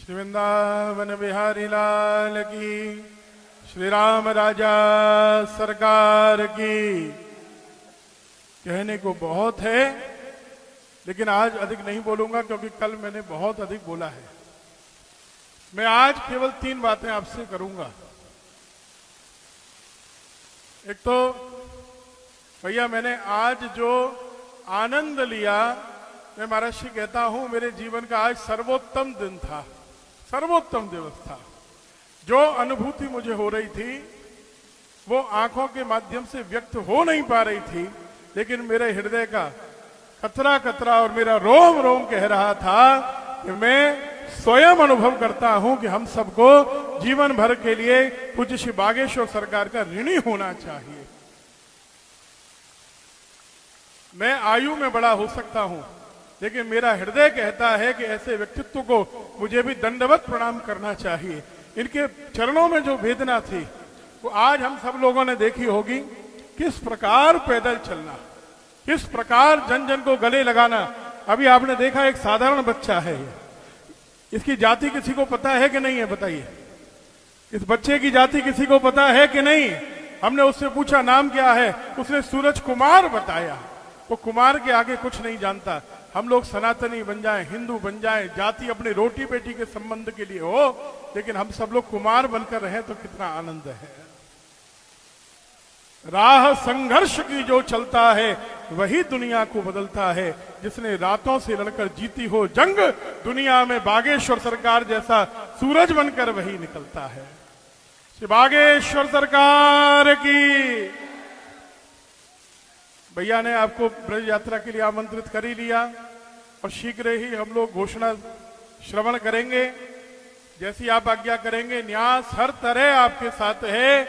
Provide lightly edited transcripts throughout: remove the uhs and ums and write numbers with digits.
श्री वृंदावन बिहारी लाल की, श्री राम राजा सरकार की। कहने को बहुत है, लेकिन आज अधिक नहीं बोलूंगा क्योंकि कल मैंने बहुत अधिक बोला है। मैं आज केवल 3 बातें आपसे करूंगा। एक तो भैया मैंने आज जो आनंद लिया, मैं महर्षि कहता हूं मेरे जीवन का आज सर्वोत्तम दिन था, सर्वोत्तम दिवस था। जो अनुभूति मुझे हो रही थी वो आंखों के माध्यम से व्यक्त हो नहीं पा रही थी, लेकिन मेरे हृदय का कतरा कतरा और मेरा रोम रोम कह रहा था कि मैं स्वयं अनुभव करता हूं कि हम सबको जीवन भर के लिए पूज्य श्री बागेश्वर सरकार का ऋणी होना चाहिए। मैं आयु में बड़ा हो सकता हूं, लेकिन मेरा हृदय कहता है कि ऐसे व्यक्तित्व को मुझे भी दंडवत प्रणाम करना चाहिए। इनके चरणों में जो वेदना थी वो आज हम सब लोगों ने देखी होगी। किस प्रकार पैदल चलना, किस प्रकार जन जन को गले लगाना। अभी आपने देखा एक साधारण बच्चा है, इसकी जाति किसी को पता है कि नहीं है? बताइए, इस बच्चे की जाति किसी को पता है कि नहीं? हमने उससे पूछा नाम क्या है, उसने सूरज कुमार बताया। वो कुमार के आगे कुछ नहीं जानता। हम लोग सनातनी बन जाएं, हिंदू बन जाएं, जाति अपनी रोटी बेटी के संबंध के लिए हो, लेकिन हम सब लोग कुमार बनकर रहें तो कितना आनंद है। राह संघर्ष की जो चलता है वही दुनिया को बदलता है। जिसने रातों से लड़कर जीती हो जंग, दुनिया में बागेश्वर सरकार जैसा सूरज बनकर वही निकलता है। श्री बागेश्वर सरकार की। भैया ने आपको ब्रज यात्रा के लिए आमंत्रित कर ही लिया और शीघ्र ही हम लोग घोषणा श्रवण करेंगे। जैसी आप आज्ञा करेंगे, न्यास हर तरह आपके साथ है।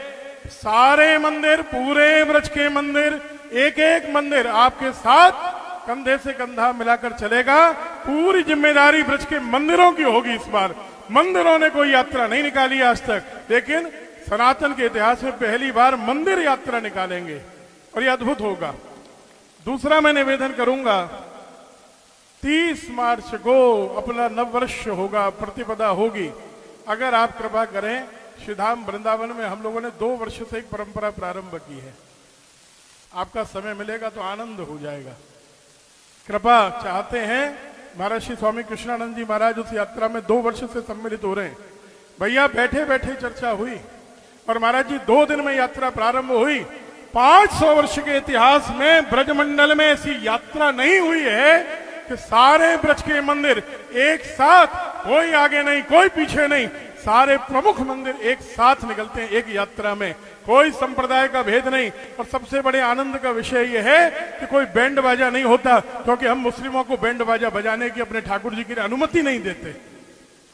सारे मंदिर, पूरे ब्रज के मंदिर, एक एक मंदिर आपके साथ कंधे से कंधा मिलाकर चलेगा। पूरी जिम्मेदारी ब्रज के मंदिरों की होगी इस बार। मंदिरों ने कोई यात्रा नहीं निकाली आज तक, लेकिन सनातन के इतिहास में पहली बार मंदिर यात्रा निकालेंगे और यह अद्भुत होगा। दूसरा मैं निवेदन करूंगा, 30 मार्च को अपना नववर्ष होगा, प्रतिपदा होगी। अगर आप कृपा करें, श्रीधाम वृंदावन में हम लोगों ने 2 वर्ष से एक परंपरा प्रारंभ की है। आपका समय मिलेगा तो आनंद हो जाएगा। कृपा चाहते हैं, महर्षि स्वामी कृष्णानंद जी महाराज उस यात्रा में 2 वर्ष से सम्मिलित हो रहे हैं। भैया बैठे बैठे चर्चा हुई और महाराज जी 2 दिन में यात्रा प्रारंभ हुई। 500 वर्ष के इतिहास में ब्रजमंडल में ऐसी यात्रा नहीं हुई है कि सारे ब्रज के मंदिर एक साथ, कोई आगे नहीं कोई पीछे नहीं, सारे प्रमुख मंदिर एक साथ निकलते हैं एक यात्रा में। कोई संप्रदाय का भेद नहीं। और सबसे बड़े आनंद का विषय यह है कि कोई बैंड बाजा नहीं होता, क्योंकि हम मुस्लिमों को बैंड बाजा बजाने की अपने ठाकुर जी की अनुमति नहीं देते।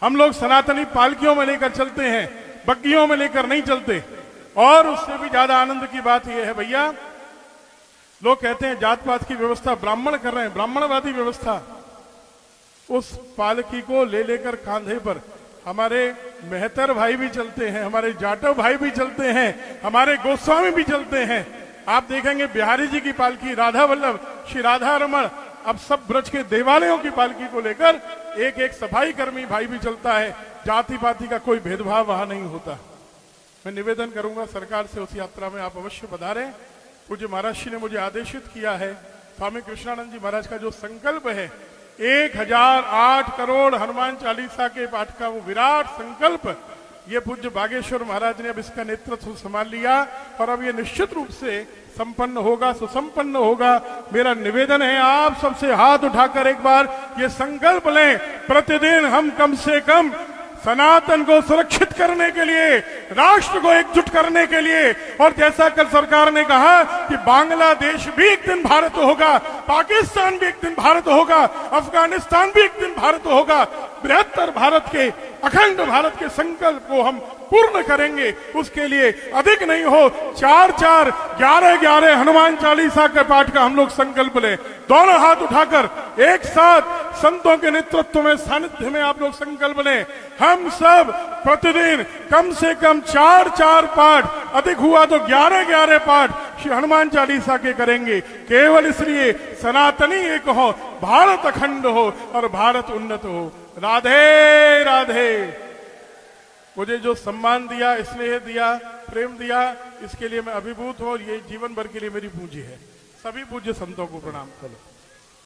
हम लोग सनातनी पालकियों में लेकर चलते हैं, बग्गियों में लेकर नहीं चलते। और उससे भी ज्यादा आनंद की बात यह है भैया, लोग कहते हैं जात पात की व्यवस्था ब्राह्मण कर रहे हैं, ब्राह्मणवादी व्यवस्था। उस पालकी को ले लेकर कांधे पर हमारे मेहतर भाई भी चलते हैं, हमारे जाटव भाई भी चलते हैं, हमारे गोस्वामी भी चलते हैं। आप देखेंगे बिहारी जी की पालकी, राधा वल्लभ, श्री राधा रमण, अब सब ब्रज के देवालयों की पालकी को लेकर एक एक सफाई कर्मी भाई भी चलता है। जाति पाति का कोई भेदभाव वहां नहीं होता। मैं निवेदन करूंगा सरकार से, उस यात्रा में आप अवश्य पधारें। पूज्य महाराज जी ने मुझे आदेशित किया है, स्वामी कृष्णानंद जी महाराज का जो संकल्प है 1008 करोड़ हनुमान चालीसा के पाठ का वो विराट संकल्प, ये पूज्य बागेश्वर महाराज ने अब इसका नेतृत्व संभाल लिया और अब ये निश्चित रूप से संपन्न होगा, सुसंपन्न होगा। मेरा निवेदन है आप सबसे हाथ उठाकर एक बार ये संकल्प लें, प्रतिदिन हम कम से कम सनातन को सुरक्षित करने के लिए, राष्ट्र को एकजुट करने के लिए, और जैसा कल सरकार ने कहा कि बांग्लादेश भी एक दिन भारत होगा, पाकिस्तान भी एक दिन भारत होगा, अफगानिस्तान भी एक दिन भारत होगा, बृहत्तर भारत के, अखंड भारत के संकल्प को हम पूर्ण करेंगे। उसके लिए अधिक नहीं हो 4-4, 11-11 हनुमान चालीसा के पाठ का हम लोग संकल्प लें। दोनों हाथ उठाकर एक साथ संतों के नेतृत्व में, सानिध्य में आप लोग संकल्प लें। हम सब प्रतिदिन कम से कम 4-4 पाठ, अधिक हुआ तो 11-11 पाठ श्री हनुमान चालीसा के करेंगे। केवल इसलिए सनातनी एक हो, भारत अखंड हो और भारत उन्नत हो। राधे राधे। मुझे जो सम्मान दिया, स्नेह दिया, प्रेम दिया, इसके लिए मैं अभिभूत हूं और ये जीवन भर के लिए मेरी पूंजी है। सभी पूज्य संतों को प्रणाम करो।